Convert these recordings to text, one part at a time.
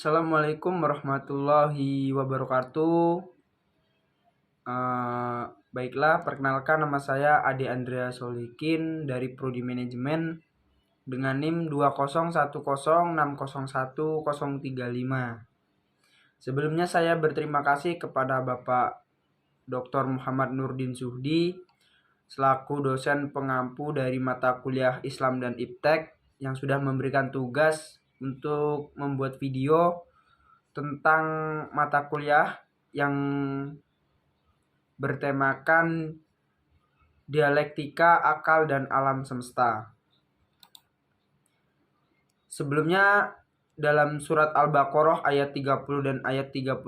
Assalamualaikum warahmatullahi wabarakatuh. Baiklah, perkenalkan nama saya Ade Andrea Solikin dari Prodi Manajemen dengan NIM 201060135. Sebelumnya saya berterima kasih kepada Bapak Dr. Muhammad Nurdin Suhdi selaku dosen pengampu dari mata kuliah Islam dan Iptek yang sudah memberikan tugas untuk membuat video tentang mata kuliah yang bertemakan dialektika akal dan alam semesta. Sebelumnya dalam surat Al-Baqarah ayat 30 dan ayat 31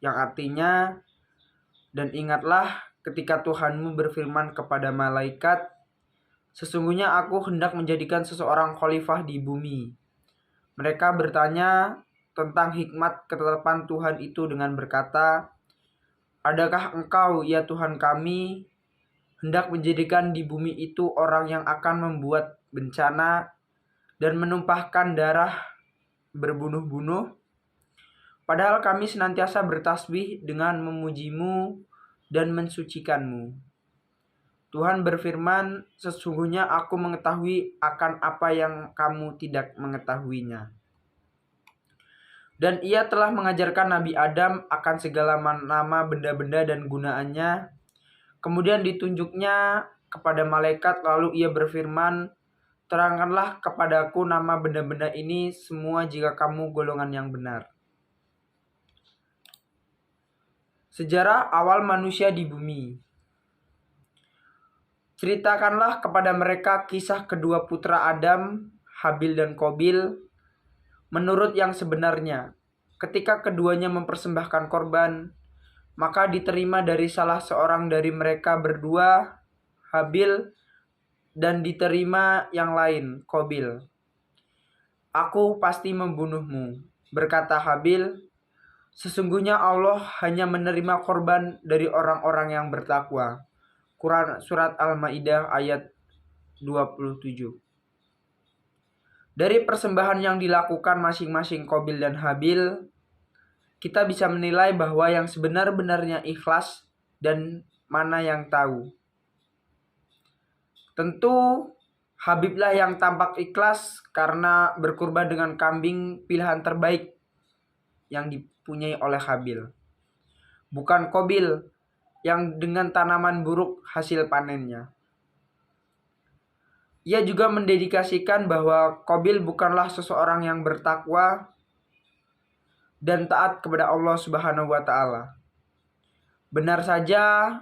yang artinya, dan ingatlah ketika Tuhanmu berfirman kepada malaikat, sesungguhnya aku hendak menjadikan seseorang khalifah di bumi. Mereka bertanya tentang hikmat ketetapan Tuhan itu dengan berkata, adakah engkau, ya Tuhan kami, hendak menjadikan di bumi itu orang yang akan membuat bencana dan menumpahkan darah berbunuh-bunuh? Padahal kami senantiasa bertasbih dengan memujimu dan mensucikanmu. Tuhan berfirman, sesungguhnya aku mengetahui akan apa yang kamu tidak mengetahuinya. Dan ia telah mengajarkan Nabi Adam akan segala nama benda-benda dan gunaannya. Kemudian ditunjuknya kepada malaikat, lalu ia berfirman, terangkanlah kepadaku nama benda-benda ini semua jika kamu golongan yang benar. Sejarah awal manusia di bumi. Ceritakanlah kepada mereka kisah kedua putra Adam, Habil dan Qabil, menurut yang sebenarnya. Ketika keduanya mempersembahkan korban, maka diterima dari salah seorang dari mereka berdua, Habil, dan diterima yang lain, Qabil. Aku pasti membunuhmu, berkata Habil. Sesungguhnya Allah hanya menerima korban dari orang-orang yang bertakwa. Quran Surat Al-Ma'idah ayat 27. Dari persembahan yang dilakukan masing-masing Qabil dan Habil, kita bisa menilai bahwa yang sebenar-benarnya ikhlas dan mana yang tahu. Tentu Habiblah yang tampak ikhlas karena berkurban dengan kambing pilihan terbaik yang dipunyai oleh Habil. Bukan Qabil yang dengan tanaman buruk hasil panennya. Ia juga mendedikasikan bahwa Qabil bukanlah seseorang yang bertakwa dan taat kepada Allah Subhanahu wa Ta'ala. Benar saja,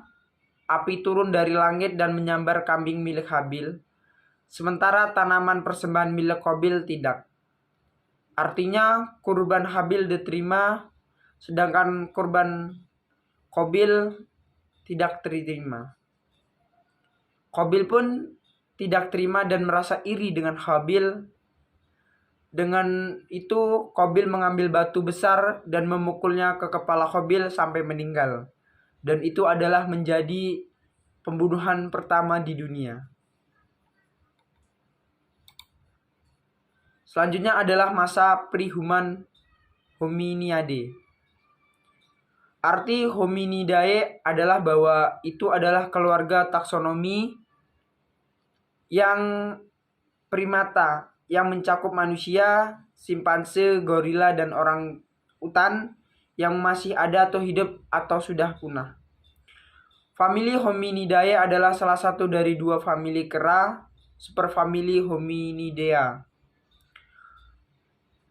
api turun dari langit dan menyambar kambing milik Habil, sementara tanaman persembahan milik Qabil tidak. Artinya, kurban Habil diterima, sedangkan kurban Qabil tidak diterima. Qabil pun tidak terima dan merasa iri dengan Habil. Dengan itu Qabil mengambil batu besar dan memukulnya ke kepala Habil sampai meninggal. Dan itu adalah menjadi pembunuhan pertama di dunia. Selanjutnya adalah masa pre-human hominidae. Arti hominidae adalah bahwa itu adalah keluarga taksonomi yang primata yang mencakup manusia, simpanse, gorila, dan orang utan yang masih ada atau hidup atau sudah punah. Famili Hominidae adalah salah satu dari dua famili kera, superfamili Hominidea.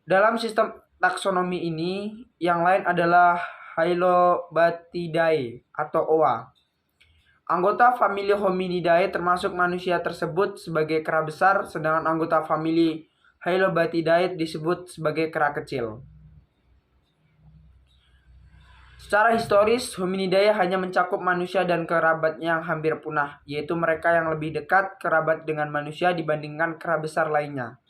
Dalam sistem taksonomi ini, yang lain adalah Hylobatidae atau oa. Anggota famili Hominidae termasuk manusia tersebut sebagai kera besar, sedangkan anggota famili Hylobatidae disebut sebagai kera kecil. Secara historis, Hominidae hanya mencakup manusia dan kerabatnya yang hampir punah, yaitu mereka yang lebih dekat kerabat dengan manusia dibandingkan kera besar lainnya.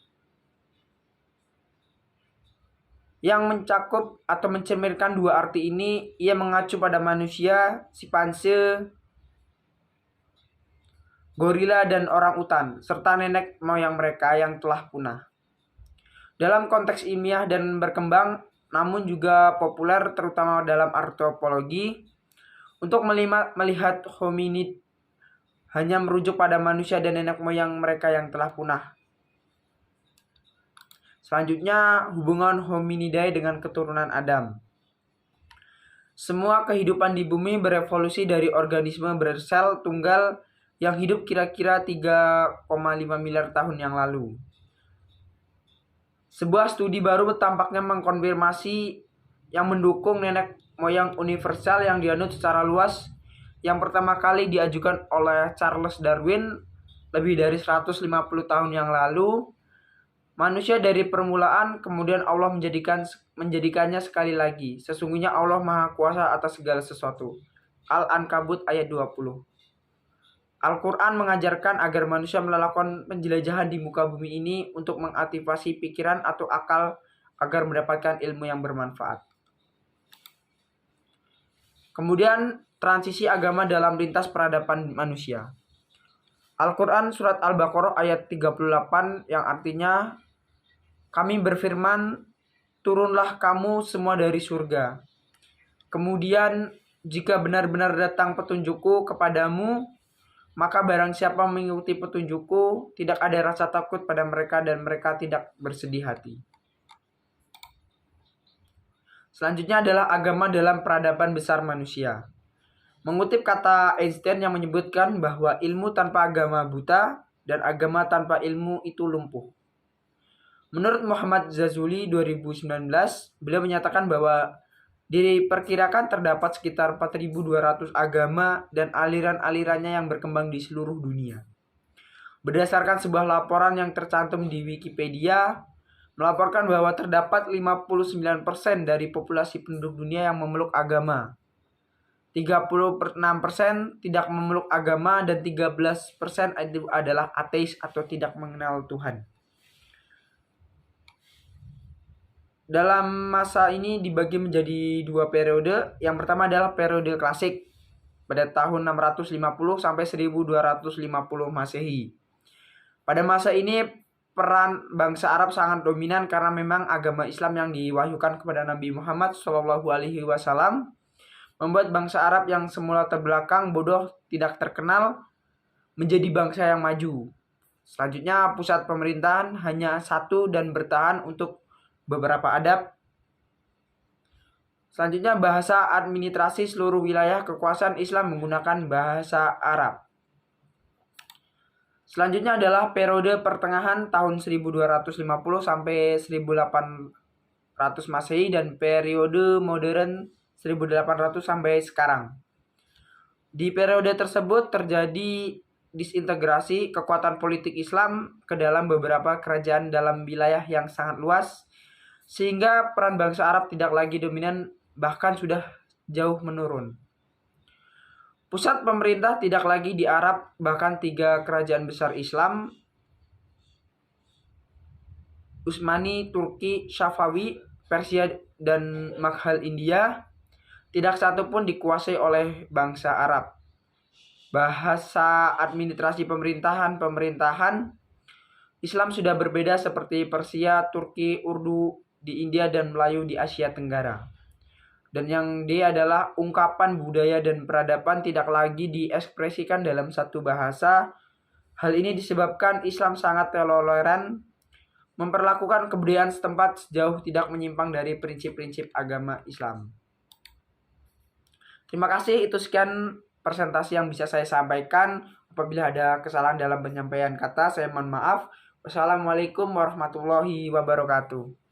Yang mencakup atau mencerminkan dua arti ini, ia mengacu pada manusia, simpanse, gorila, dan orang utan, serta nenek moyang mereka yang telah punah. dalam konteks ilmiah dan berkembang, namun juga populer terutama dalam antropologi, untuk melihat hominid hanya merujuk pada manusia dan nenek moyang mereka yang telah punah. Selanjutnya, hubungan hominidae dengan keturunan Adam. Semua kehidupan di bumi berevolusi dari organisme bersel tunggal yang hidup kira-kira 3,5 miliar tahun yang lalu. Sebuah studi baru tampaknya mengkonfirmasi yang mendukung nenek moyang universal yang dianut secara luas yang pertama kali diajukan oleh Charles Darwin lebih dari 150 tahun yang lalu. Manusia dari permulaan, kemudian Allah menjadikannya sekali lagi. Sesungguhnya Allah Maha Kuasa atas segala sesuatu. Al-Ankabut ayat 20. Al-Quran mengajarkan agar manusia melakukan penjelajahan di muka bumi ini untuk mengaktifasi pikiran atau akal agar mendapatkan ilmu yang bermanfaat. Kemudian, transisi agama dalam lintas peradaban manusia. Al-Quran surat Al-Baqarah ayat 38 yang artinya, kami berfirman, turunlah kamu semua dari surga. Kemudian, jika benar-benar datang petunjukku kepadamu, maka barang siapa mengikuti petunjukku, tidak ada rasa takut pada mereka dan mereka tidak bersedih hati. Selanjutnya adalah agama dalam peradaban besar manusia. Mengutip kata Einstein yang menyebutkan bahwa ilmu tanpa agama buta dan agama tanpa ilmu itu lumpuh. Menurut Muhammad Zazuli 2019, beliau menyatakan bahwa diperkirakan terdapat sekitar 4.200 agama dan aliran-alirannya yang berkembang di seluruh dunia. Berdasarkan sebuah laporan yang tercantum di Wikipedia, melaporkan bahwa terdapat 59% dari populasi penduduk dunia yang memeluk agama. 36% tidak memeluk agama dan 13% itu adalah ateis atau tidak mengenal Tuhan. Dalam masa ini dibagi menjadi dua periode. Yang pertama adalah periode klasik pada tahun 650 sampai 1250 Masehi. Pada masa ini peran bangsa Arab sangat dominan karena memang agama Islam yang diwahyukan kepada Nabi Muhammad SAW membuat bangsa Arab yang semula terbelakang, bodoh, tidak terkenal menjadi bangsa yang maju. Selanjutnya pusat pemerintahan hanya satu dan bertahan untuk beberapa adab. Selanjutnya bahasa administrasi seluruh wilayah kekuasaan Islam menggunakan bahasa Arab. Selanjutnya adalah periode pertengahan tahun 1250 sampai 1800 Masehi dan periode modern 1800 sampai sekarang. Di periode tersebut terjadi disintegrasi kekuatan politik Islam ke dalam beberapa kerajaan dalam wilayah yang sangat luas, sehingga peran bangsa Arab tidak lagi dominan, bahkan sudah jauh menurun. Pusat pemerintah tidak lagi di Arab, bahkan 3 kerajaan besar Islam, Utsmani, Turki, Safawi, Persia, dan Maghal India, tidak satu pun dikuasai oleh bangsa Arab. Bahasa administrasi pemerintahan Islam sudah berbeda seperti Persia, Turki, Urdu di India dan Melayu di Asia Tenggara. Dan yang D adalah ungkapan budaya dan peradaban tidak lagi diekspresikan dalam satu bahasa. Hal ini disebabkan Islam sangat toleran, memperlakukan kebudayaan setempat sejauh tidak menyimpang dari prinsip-prinsip agama Islam. Terima kasih, itu sekian presentasi yang bisa saya sampaikan. Apabila ada kesalahan dalam penyampaian kata, saya mohon maaf. Wassalamualaikum warahmatullahi wabarakatuh.